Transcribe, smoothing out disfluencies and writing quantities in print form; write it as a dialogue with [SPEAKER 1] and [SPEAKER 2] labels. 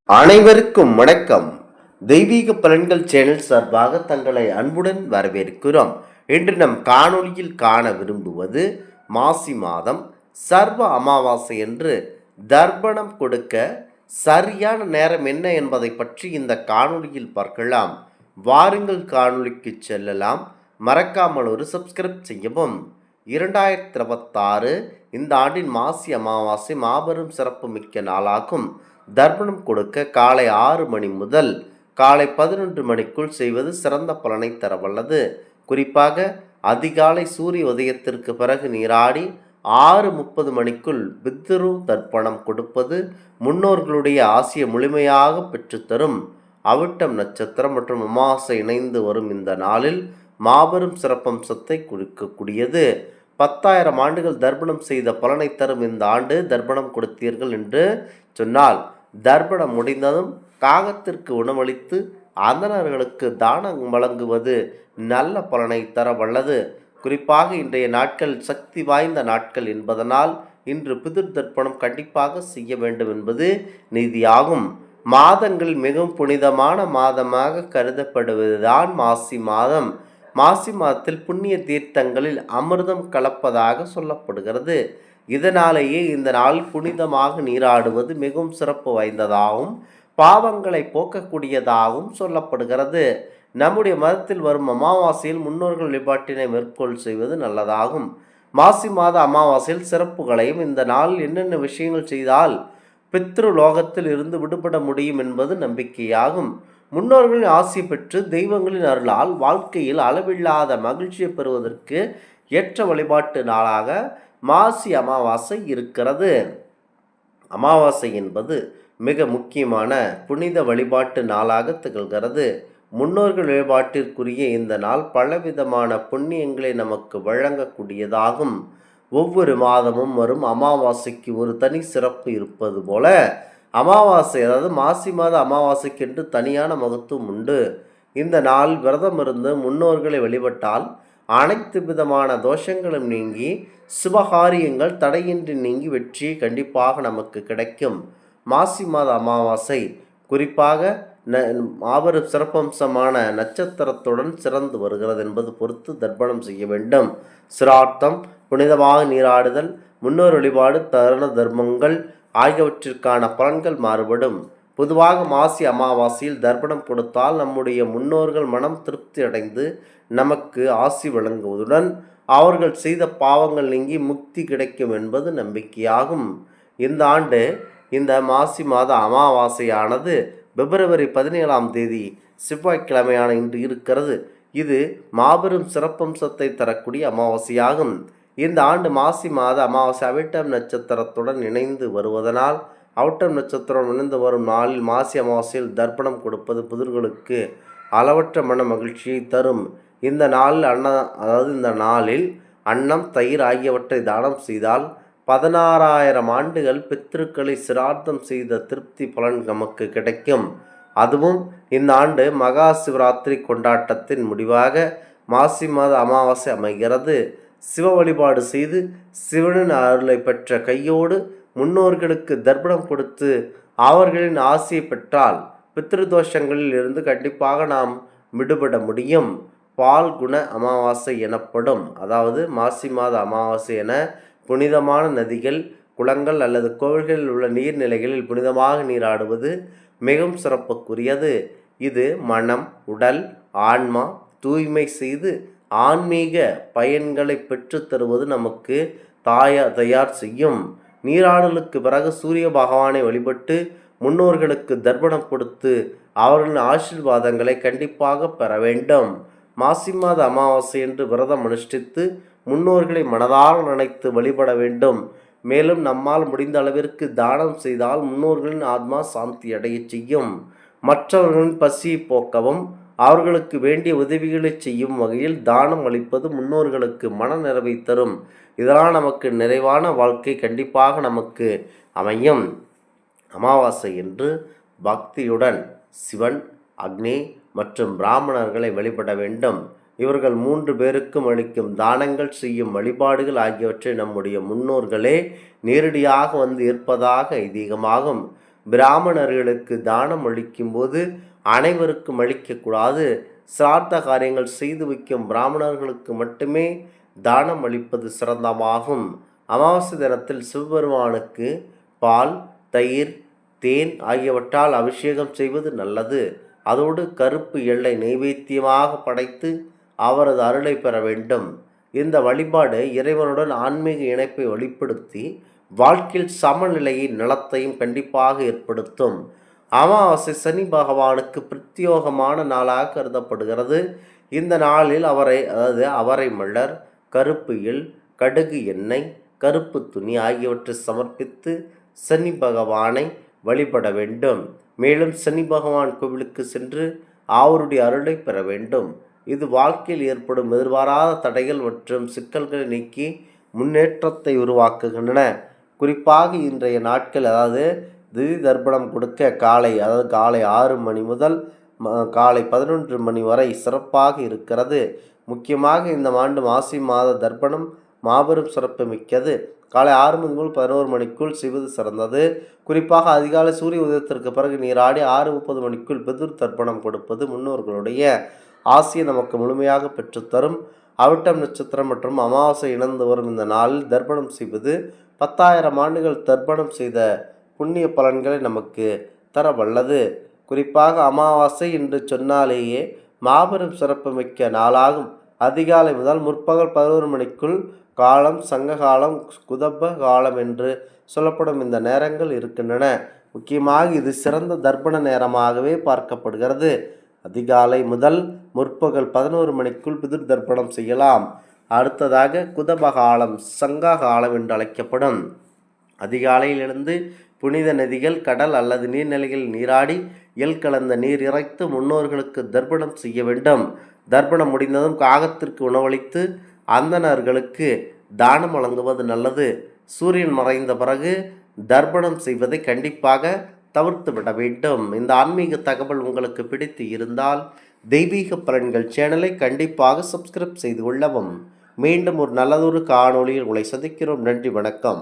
[SPEAKER 1] அனைவருக்கும் வணக்கம். தெய்வீக பலன்கள் சேனல் சார்பாக தங்களை அன்புடன் வரவேற்கிறோம். இன்று நம் காணொளியில் காண விரும்புவது மாசி மாதம் சர்வ அமாவாசை என்று தர்ப்பணம் கொடுக்க சரியான நேரம் என்ன என்பதை பற்றி இந்த காணொளியில் பார்க்கலாம். வாருங்கள் காணொளிக்கு செல்லலாம். மறக்காமல் ஒரு சப்ஸ்கிரைப் செய்யவும். 2026 இந்த ஆண்டின் மாசி அமாவாசை மாபெரும் சிறப்பு மிக்க நாளாகும். தர்ப்பணம் கொடுக்க காலை 6 மணி முதல் காலை 11 மணிக்குள் செய்வது சிறந்த பலனை தரவல்லது. குறிப்பாக அதிகாலை சூரிய உதயத்திற்கு பிறகு நீராடி 6:30 மணிக்குள் பித்ரு தர்ப்பணம் கொடுப்பது முன்னோர்களுடைய ஆசியை முழுமையாக பெற்றுத்தரும். அவிட்டம் நட்சத்திரம் மற்றும் அமாவாசை இணைந்து வரும் இந்த நாளில் மாபெரும் சிறப்பம்சத்தை கொடுக்கக்கூடியது. 10,000 ஆண்டுகள் தர்ப்பணம் செய்த பலனை தரும் இந்த ஆண்டு தர்ப்பணம் கொடுத்தீர்கள் என்று சொன்னால், தர்ப்பணம் முடிந்ததும் காகத்திற்கு உணவளித்து அந்தணர்களுக்கு தானம் வழங்குவது நல்ல பலனை தர வல்லது. குறிப்பாக இன்றைய நாட்கள் சக்தி வாய்ந்த நாட்கள் என்பதனால் இன்று பிதிர் தர்ப்பணம் கண்டிப்பாக செய்ய வேண்டும் என்பது நீதியாகும். மாதங்கள் மிகவும் புனிதமான மாதமாக கருதப்படுவதுதான் மாசி மாதம். மாசி மாதத்தில் புண்ணிய தீர்த்தங்களில் அமிர்தம் கலப்பதாக சொல்லப்படுகிறது. இதனாலேயே இந்த நாள் புனிதமாக நீராடுவது மிகவும் சிறப்பு வாய்ந்ததாகவும் பாவங்களை போக்கக்கூடியதாகவும் சொல்லப்படுகிறது. நம்முடைய மதத்தில் வரும் அமாவாசையில் முன்னோர்கள் வழிபாட்டினை மேற்கோள் செய்வது நல்லதாகும். மாசி மாத அமாவாசையில் சிறப்புகளையும் இந்த நாள் என்னென்ன விஷயங்கள் செய்தால் பித்ரு லோகத்தில் இருந்து விடுபட முடியும் என்பது நம்பிக்கையாகும். முன்னோர்களின் ஆசி பெற்று தெய்வங்களின் அருளால் வாழ்க்கையில் அளவில்லாத மகிழ்ச்சியை பெறுவதற்கு ஏற்ற வழிபாட்டு நாளாக மாசி அமாவாசை இருக்கிறது. அமாவாசை என்பது மிக முக்கியமான புனித வழிபாட்டு நாளாக திகழ்கிறது. முன்னோர்கள் வழிபாட்டிற்குரிய இந்த நாள் பலவிதமான புண்ணியங்களை நமக்கு வழங்கக்கூடியதாகும். ஒவ்வொரு மாதமும் வரும் அமாவாசைக்கு ஒரு தனி சிறப்பு இருப்பது போல அமாவாசை, அதாவது மாசி மாத அமாவாசைக்கு என்று தனியான மகத்துவம் உண்டு. இந்த நாள் விரதம் இருந்து முன்னோர்களை வழிபட்டால் அனைத்து விதமான தோஷங்களும் நீங்கி சுபகாரியங்கள் தடையின்றி நீங்கி வெற்றி கண்டிப்பாக நமக்கு கிடைக்கும். மாசி மாத அமாவாசை குறிப்பாக மாபெரும் சிறப்பம்சமான நட்சத்திரத்துடன் சிறந்து வருகிறது என்பது பொறுத்து தர்ப்பணம் செய்ய வேண்டும். சிரார்த்தம், புனிதமாக நீராடுதல், முன்னோர் வழிபாடு, தருண தர்மங்கள் ஆகியவற்றிற்கான பலன்கள் மாறுபடும். பொதுவாக மாசி அமாவாசையில் தர்ப்பணம் கொடுத்தால் நம்முடைய முன்னோர்கள் மனம் திருப்தி அடைந்து நமக்கு ஆசி வழங்குவதுடன் அவர்கள் செய்த பாவங்கள் நீங்கி முக்தி கிடைக்கும் என்பது நம்பிக்கையாகும். இந்த ஆண்டு இந்த மாசி மாத அமாவாசையானது பிப்ரவரி 17ஆம் தேதி செவ்வாய்க்கிழமையான இன்று இருக்கிறது. இது மாபெரும் சிறப்பம்சத்தை தரக்கூடிய அமாவாசையாகும். இந்த ஆண்டு மாசி மாத அமாவாசை அவிட்டம் நட்சத்திரத்துடன் இணைந்து வருவதனால் அவிட்டம் நட்சத்திரம் இணைந்து வரும் நாளில் மாசி அமாவாசையில் தர்ப்பணம் கொடுப்பது புதிர்களுக்கு அளவற்ற மன மகிழ்ச்சியை தரும். இந்த நாளில் அன்னம், தயிர் ஆகியவற்றை தானம் செய்தால் 16,000 ஆண்டுகள் பித்ருக்களை சிரார்த்தம் செய்த திருப்தி பலன் நமக்கு கிடைக்கும். அதுவும் இந்த ஆண்டு மகா சிவராத்திரி கொண்டாட்டத்தின் முடிவாக மாசி மாத அமாவாசை அமைகிறது. சிவ வழிபாடு செய்து சிவனின் அருளை பெற்ற கையோடு முன்னோர்களுக்கு தர்ப்பணம் கொடுத்து அவர்களின் ஆசையை பெற்றால் பித்ருதோஷங்களில் இருந்து கண்டிப்பாக நாம் விடுபட முடியும். பால்குண அமாவாசை எனப்படும், அதாவது மாசி மாத அமாவாசை என புனிதமான நதிகள், குளங்கள் அல்லது கோவில்களில் உள்ள நீர்நிலைகளில் புனிதமாக நீராடுவது மிகவும் சிறப்புக்குரியது. இது மனம், உடல், ஆன்மா தூய்மை செய்து ஆன்மீக பயன்களை பெற்று தருவது நமக்கு தயார் செய்யும். நீராடலுக்கு பிறகு சூரிய பகவானை வழிபட்டு முன்னோர்களுக்கு தர்ப்பணம் கொடுத்து அவர்களின் ஆசீர்வாதங்களை கண்டிப்பாக பெற வேண்டும். மாசி மாத அமாவாசை என்று விரதம் அனுஷ்டித்து முன்னோர்களை மனதார நினைத்து வழிபட வேண்டும். மேலும் நம்மால் முடிந்த அளவிற்கு தானம் செய்தால் முன்னோர்களின் ஆத்மா சாந்தி அடைய செய்யும். மற்றவர்களின் பசியை போக்கவும் அவர்களுக்கு வேண்டிய உதவிகளை செய்யும் வகையில் தானம் அளிப்பது முன்னோர்களுக்கு மன நிறைவை தரும். இதனால் நமக்கு நிறைவான வாழ்க்கை கண்டிப்பாக நமக்கு அமையும். அமாவாசை என்று பக்தியுடன் சிவன், அக்னி மற்றும் பிராமணர்களை வழிபட வேண்டும். இவர்கள் 3 பேருக்கும் அளிக்கும் தானங்கள், செய்யும் வழிபாடுகள் ஆகியவற்றை நம்முடைய முன்னோர்களே நேரடியாக வந்து ஏற்பதாக ஐதீகமாகும். பிராமணர்களுக்கு தானம் அளிக்கும்போது அனைவருக்கும் அளிக்கக்கூடாது. சிரார்த்த காரியங்கள் செய்து வைக்கும் பிராமணர்களுக்கு மட்டுமே தானம் அளிப்பது சிறந்தமாகும். அமாவாசை தினத்தில் சிவபெருமானுக்கு பால், தயிர், தேன் ஆகியவற்றால் அபிஷேகம் செய்வது நல்லது. அதோடு கருப்பு எள்ளை நைவேத்தியமாக படைத்து அவரது அருளை பெற வேண்டும். இந்த வழிபாடு இறைவனுடன் ஆன்மீக இணைப்பை வெளிப்படுத்தி வாழ்க்கையில் சமநிலையை நலத்தையும் கண்டிப்பாக ஏற்படுத்தும். அமாவாசை சனி பகவானுக்கு பிரத்யோகமான நாளாக கருதப்படுகிறது. இந்த நாளில் அவரை மலர், கருப்பு எள், கடுகு எண்ணெய், கருப்பு துணி ஆகியவற்றை சமர்ப்பித்து சனி பகவானை வழிபட வேண்டும். மேலும் சனி பகவான் கோவிலுக்கு சென்று அவருடைய அருளை பெற வேண்டும். இது வாழ்க்கையில் ஏற்படும் எதிர்பாராத தடைகள் மற்றும் சிக்கல்களை நீக்கி முன்னேற்றத்தை உருவாக்குகின்றன. குறிப்பாக இன்றைய நாட்கள் திதி தர்ப்பணம் கொடுக்க காலை 6 மணி முதல் காலை 11 மணி வரை சிறப்பாக இருக்கிறது. முக்கியமாக இந்த ஆண்டு மாசி மாத தர்ப்பணம் மாபெரும் சிறப்பு மிக்கது. காலை 6 மணி முதல் 11 மணிக்குள் செய்வது சிறந்தது. குறிப்பாக அதிகாலை சூரிய உதயத்திற்கு பிறகு நீராடி 6:30 மணிக்குள் பிதுர் தர்ப்பணம் கொடுப்பது முன்னோர்களுடைய ஆசையை நமக்கு முழுமையாக பெற்றுத்தரும். அவிட்டம் நட்சத்திரம் மற்றும் அமாவாசை இணைந்து வரும் இந்த நாளில் தர்ப்பணம் செய்வது 10,000 ஆண்டுகள் தர்ப்பணம் செய்த புண்ணிய பலன்களை நமக்கு தர வல்லது. குறிப்பாக அமாவாசை என்று சொன்னாலேயே மாபெரும் சிறப்பு மிக்க நாளாகும். அதிகாலை முதல் முற்பகல் 11 மணிக்குள் காலம் சங்க காலம், குதப்ப காலம் என்று சொல்லப்படும் இந்த நேரங்கள் இருக்கின்றன. முக்கியமாக இது சிறந்த தர்ப்பண நேரமாகவே பார்க்கப்படுகிறது. அதிகாலை முதல் முற்பகல் 11 மணிக்குள் பிதுர் தர்ப்பணம் செய்யலாம். அடுத்ததாக குதபகாலம், சங்கா காலம் என்று அழைக்கப்படும். அதிகாலையிலிருந்து புனித நதிகள், கடல் அல்லது நீர்நிலைகளில் நீராடி எள் கலந்த நீர் இறைத்து முன்னோர்களுக்கு தர்ப்பணம் செய்ய வேண்டும். தர்ப்பணம் முடிந்ததும் காகத்திற்கு உணவளித்து அந்தணர்களுக்கு தானம் வழங்குவது நல்லது. சூரியன் மறைந்த பிறகு தர்ப்பணம் செய்வதை கண்டிப்பாக தவிர்த்து விட வேண்டும். இந்த ஆன்மீக தகவல் உங்களுக்கு பிடித்து இருந்தால் தெய்வீக பலன்கள் சேனலை கண்டிப்பாக சப்ஸ்கிரைப் செய்து கொள்ளவும். மீண்டும் ஒரு நல்லதொரு காணொளியில் உங்களை சந்திக்கிறோம். நன்றி, வணக்கம்.